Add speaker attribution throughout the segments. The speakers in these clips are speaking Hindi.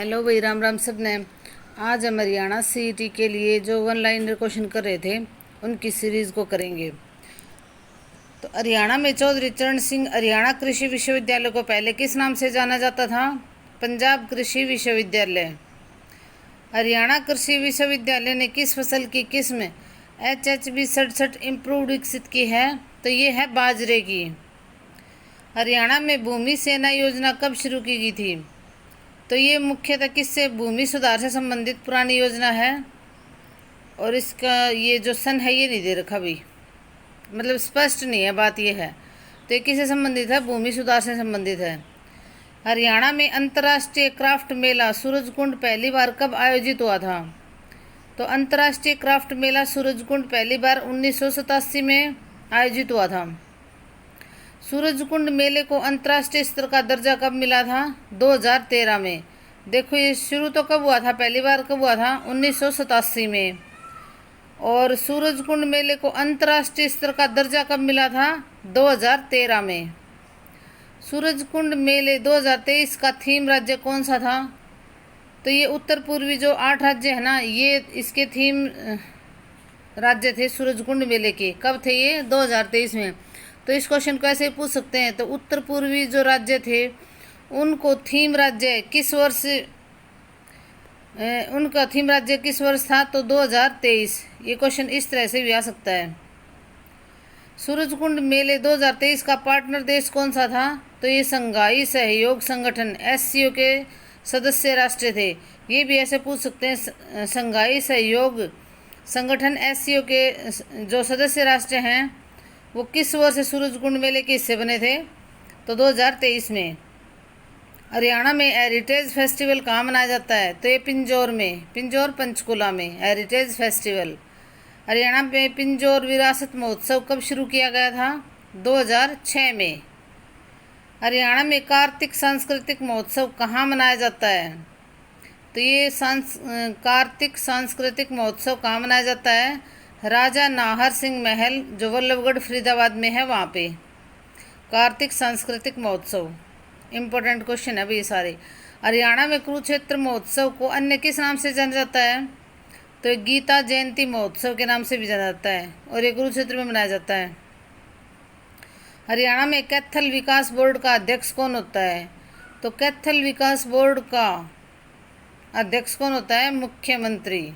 Speaker 1: हेलो भाई, राम राम सब ने। आज हम हरियाणा सीईटी के लिए जो वन लाइनर क्वेश्चन कर रहे थे उनकी सीरीज़ को करेंगे। तो हरियाणा में चौधरी चरण सिंह हरियाणा कृषि विश्वविद्यालय को पहले किस नाम से जाना जाता था? पंजाब कृषि विश्वविद्यालय। हरियाणा कृषि विश्वविद्यालय ने किस फसल की किस्म HHB 67 इम्प्रूव्ड विकसित की है? तो ये है बाजरे की। हरियाणा में भूमि सेना योजना कब शुरू की गई थी? तो ये मुख्यतः किससे भूमि सुधार से संबंधित पुरानी योजना है और इसका ये जो सन है ये नहीं दे रखा भी, मतलब स्पष्ट नहीं है, बात ये है। तो ये किससे संबंधित है? भूमि सुधार से संबंधित है। हरियाणा में अंतर्राष्ट्रीय क्राफ्ट मेला सूरजकुंड पहली बार कब आयोजित हुआ था? तो अंतर्राष्ट्रीय क्राफ्ट मेला सूरजकुंड पहली बार 1987 में आयोजित हुआ था। सूरजकुंड मेले को अंतर्राष्ट्रीय स्तर का दर्जा कब मिला था? 2013 में। देखो ये शुरू तो कब हुआ था, पहली बार कब हुआ था? 1987 में। और सूरजकुंड मेले को अंतर्राष्ट्रीय स्तर का दर्जा कब मिला था? 2013 में। सूरजकुंड मेले 2023 का थीम राज्य कौन सा था? तो ये उत्तर पूर्वी जो 8 राज्य है ना, ये इसके थीम राज्य थे सूरजकुंड मेले के। कब थे ये? 2023 में। तो इस क्वेश्चन को ऐसे पूछ सकते हैं। तो उत्तर पूर्वी जो राज्य थे उनको थीम राज्य किस वर्ष उनका थीम राज्य किस वर्ष था? तो 2023। ये क्वेश्चन इस तरह से भी आ सकता है। सूरजकुंड मेले 2023 का पार्टनर देश कौन सा था? तो ये शंघाई सहयोग संगठन SCO के सदस्य राष्ट्र थे। ये भी ऐसे पूछ सकते हैं, शंघाई सहयोग संगठन SCO के जो सदस्य राष्ट्र हैं वो किस वर्ष सूरजकुंड मेले के हिस्से बने थे? तो 2023 में। हरियाणा में हेरिटेज फेस्टिवल कहाँ मनाया जाता है? तो ये पिंजौर में, पिंजौर पंचकुला में हेरिटेज फेस्टिवल। हरियाणा में पिंजौर विरासत महोत्सव कब शुरू किया गया था? 2006 में। हरियाणा में कार्तिक सांस्कृतिक महोत्सव कहाँ मनाया जाता है? तो ये कार्तिक सांस्कृतिक महोत्सव कहाँ मनाया जाता है? राजा नाहर सिंह महल जो वल्लभगढ़ फरीदाबाद में है वहाँ पे कार्तिक सांस्कृतिक महोत्सव। इम्पोर्टेंट क्वेश्चन है भाई ये सारे। हरियाणा में कुरुक्षेत्र महोत्सव को अन्य किस नाम से जाना जाता है? तो गीता जयंती महोत्सव के नाम से भी जाना जाता है और ये कुरुक्षेत्र में मनाया जाता है। हरियाणा में कैथल विकास बोर्ड का अध्यक्ष कौन होता है? तो कैथल विकास बोर्ड का अध्यक्ष कौन होता है? मुख्यमंत्री।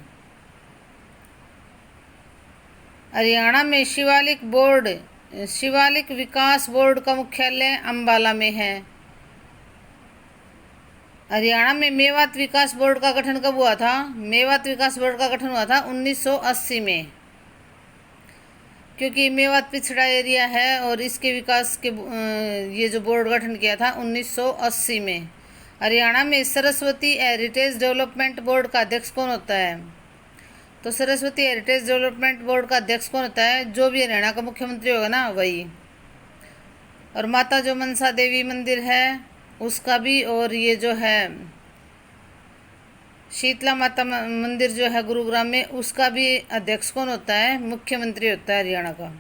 Speaker 1: हरियाणा में शिवालिक विकास बोर्ड का मुख्यालय अंबाला में है। हरियाणा में मेवात विकास बोर्ड का गठन कब हुआ था? मेवात विकास बोर्ड का गठन हुआ था 1980 में, क्योंकि मेवात पिछड़ा एरिया है और इसके विकास के ये जो बोर्ड गठन किया था 1980 में। हरियाणा में सरस्वती हेरिटेज डेवलपमेंट बोर्ड का अध्यक्ष कौन होता है? तो सरस्वती हेरिटेज डेवलपमेंट बोर्ड का अध्यक्ष कौन होता है? जो भी हरियाणा का मुख्यमंत्री होगा ना वही। और माता जो मनसा देवी मंदिर है उसका भी, और ये जो है शीतला माता मंदिर जो है गुरुग्राम में, उसका भी अध्यक्ष कौन होता है? मुख्यमंत्री होता है हरियाणा का।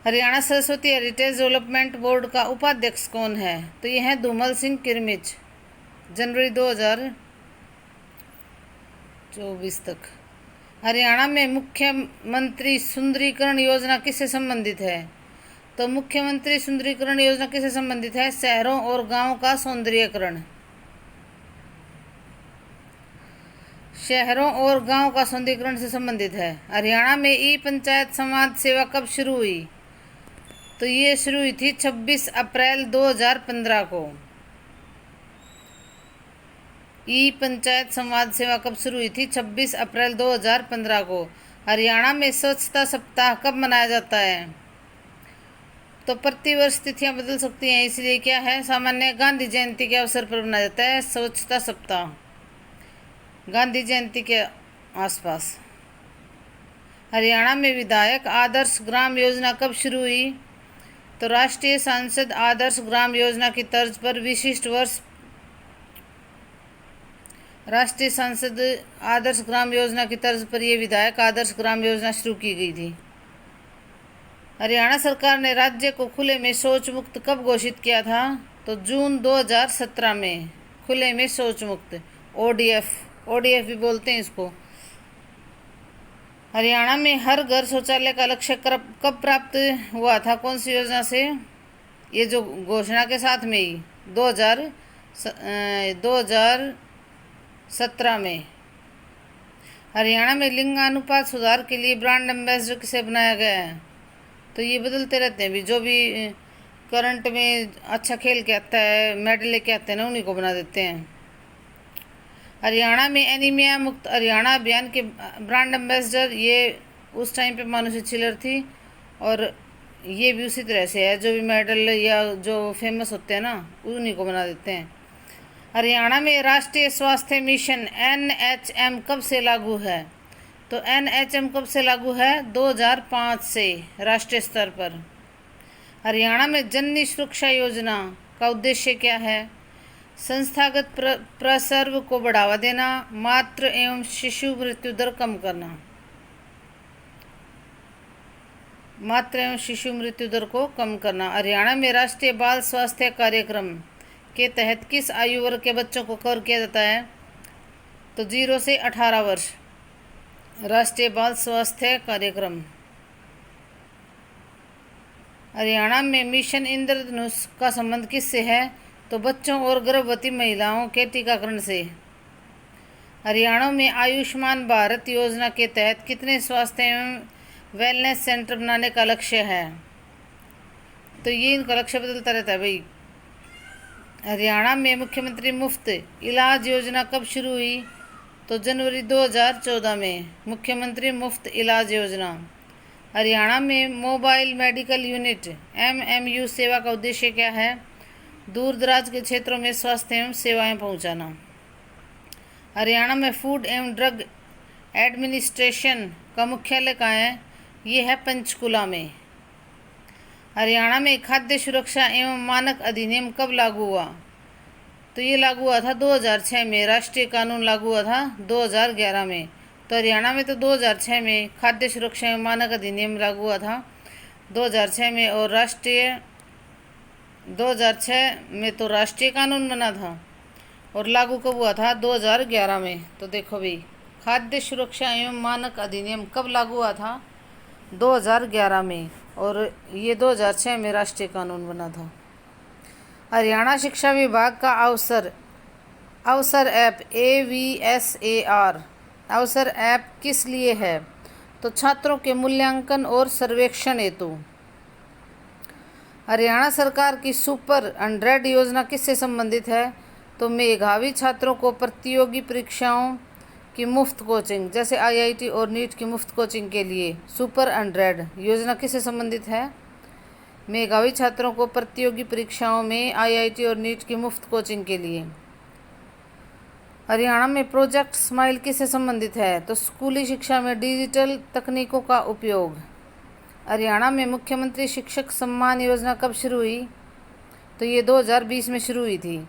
Speaker 1: Haryana Saraswati heritage development board का उपाध्यक्ष कौन है? तो ये है धूमल सिंह किरमिच। जनवरी 2024 तक। हरियाणा में मुख्यमंत्री सुंदरीकरण योजना किससे संबंधित है? तो मुख्यमंत्री सुंदरीकरण योजना किससे संबंधित है? शहरों और गांवों का सौंदर्यीकरण। शहरों और गांव का सौंदर्यीकरण से संबंधित है। हरियाणा में ई पंचायत समाज सेवा कब शुरू हुई? तो ये शुरू हुई थी 26 अप्रैल 2015 को। ई पंचायत समाज सेवा कब शुरू हुई थी? 26 अप्रैल 2015 को। हरियाणा में स्वच्छता सप्ताह कब मनाया जाता है? तो प्रतिवर्ष तिथियां बदल सकती हैं, इसलिए क्या है, सामान्य गांधी जयंती के अवसर पर मनाया जाता है स्वच्छता सप्ताह, गांधी जयंती के आसपास। हरियाणा में विधायक आदर्श ग्राम योजना कब शुरू हुई? तो राष्ट्रीय सांसद आदर्श ग्राम योजना की तर्ज पर विशिष्ट वर्ष राष्ट्रीय सांसद आदर्श ग्राम योजना की तर्ज पर यह विधायक आदर्श ग्राम योजना शुरू की गई थी। हरियाणा सरकार ने राज्य को खुले में शौच मुक्त कब घोषित किया था? तो जून 2017 में। खुले में शौच मुक्त, ओडीएफ भी बोलते हैं इसको। हरियाणा में हर घर शौचालय का लक्ष्य कब प्राप्त हुआ था, कौन सी योजना से? ये जो घोषणा के साथ में ही 2017 में। हरियाणा में लिंगानुपात सुधार के लिए ब्रांड एम्बेसडर किसे बनाया गया है? तो ये बदलते रहते हैं भी, जो भी करंट में अच्छा खेल के आता है, मेडल लेके आते हैं ना, उन्हीं को बना देते हैं। हरियाणा में एनीमिया मुक्त हरियाणा अभियान के ब्रांड एम्बेसडर ये उस टाइम पे मानुषी छिल्लर थी, और ये भी उसी तरह से है, जो भी मेडल या जो फेमस होते हैं ना, उन्हीं को बना देते हैं। हरियाणा में राष्ट्रीय स्वास्थ्य मिशन NHM कब से लागू है? तो NHM कब से लागू है? 2005 से राष्ट्रीय स्तर पर। हरियाणा में जननी सुरक्षा योजना का उद्देश्य क्या है? संस्थागत प्रसव को बढ़ावा देना, मातृ एवं शिशु मृत्यु दर कम करना। मातृ एवं शिशु मृत्यु दर को कम करना। हरियाणा में राष्ट्रीय बाल स्वास्थ्य कार्यक्रम के तहत किस आयु वर्ग के बच्चों को कवर किया जाता है? तो 0 से 18 वर्ष, राष्ट्रीय बाल स्वास्थ्य कार्यक्रम। हरियाणा में मिशन इंद्रधनुष का संबंध किससे है? तो बच्चों और गर्भवती महिलाओं के टीकाकरण से। हरियाणा में आयुष्मान भारत योजना के तहत कितने स्वास्थ्य एवं वेलनेस सेंटर बनाने का लक्ष्य है? तो ये इनका लक्ष्य बदलता रहता है भाई। हरियाणा में मुख्यमंत्री मुफ्त इलाज योजना कब शुरू हुई? तो जनवरी 2014 में मुख्यमंत्री मुफ्त इलाज योजना। हरियाणा में मोबाइल मेडिकल यूनिट MMU सेवा का उद्देश्य क्या है? दूर दराज के क्षेत्रों में स्वास्थ्य एवं सेवाएं पहुंचाना। हरियाणा में फूड एवं ड्रग एडमिनिस्ट्रेशन का मुख्यालय कहाँ है? ये है पंचकुला में। हरियाणा में खाद्य सुरक्षा एवं मानक अधिनियम कब लागू हुआ? तो ये लागू हुआ था 2006 में। राष्ट्रीय कानून लागू हुआ था 2011 में। तो हरियाणा में तो 2006 में खाद्य सुरक्षा एवं मानक अधिनियम लागू हुआ था 2006 में, और 2006 में तो राष्ट्रीय कानून बना था, और लागू कब हुआ था? 2011 में। तो देखो भाई, खाद्य सुरक्षा एवं मानक अधिनियम कब लागू हुआ था? 2011 में, और ये 2006 में राष्ट्रीय कानून बना था। हरियाणा शिक्षा विभाग का अवसर ऐप AVSAR अवसर ऐप किस लिए है? तो छात्रों के मूल्यांकन और सर्वेक्षण हेतु। हरियाणा सरकार की सुपर 100 योजना किससे संबंधित है? तो मेधावी छात्रों को प्रतियोगी परीक्षाओं की मुफ्त कोचिंग, जैसे IIT और नीट की मुफ्त कोचिंग के लिए सुपर 100 योजना किससे संबंधित है? मेधावी छात्रों को प्रतियोगी परीक्षाओं में IIT और नीट की मुफ्त कोचिंग के लिए। हरियाणा में प्रोजेक्ट स्माइल किससे संबंधित है? तो स्कूली शिक्षा में डिजिटल तकनीकों का उपयोग। हरियाणा में मुख्यमंत्री शिक्षक सम्मान योजना कब शुरू हुई? तो ये 2020 में शुरू हुई थी।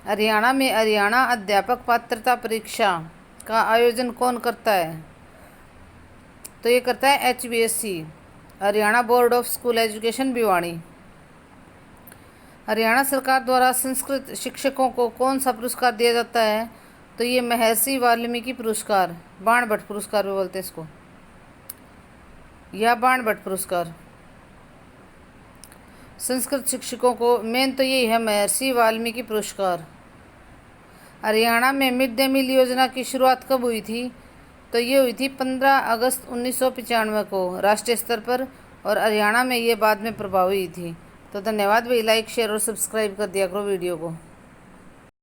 Speaker 1: हरियाणा में हरियाणा अध्यापक पात्रता परीक्षा का आयोजन कौन करता है? तो ये करता है HBSC, Haryana board of school education Bhiwadi. Haryana सरकार द्वारा संस्कृत शिक्षकों को कौन सा पुरस्कार दिया जाता है? तो ये महर्षि वाल्मीकि पुरस्कार, बाण भट्ट पुरस्कार भी बोलते हैं इसको, या बाण भट्ट पुरस्कार। संस्कृत शिक्षकों को मेन तो यही है, महर्षि वाल्मीकि पुरस्कार। हरियाणा में मिड डे मील योजना की शुरुआत कब हुई थी? तो ये हुई थी 15 अगस्त 1995 को राष्ट्रीय स्तर पर, और हरियाणा में ये बाद में प्रभावी हुई थी। तो धन्यवाद भाई, लाइक शेयर और सब्सक्राइब कर दिया करो वीडियो को।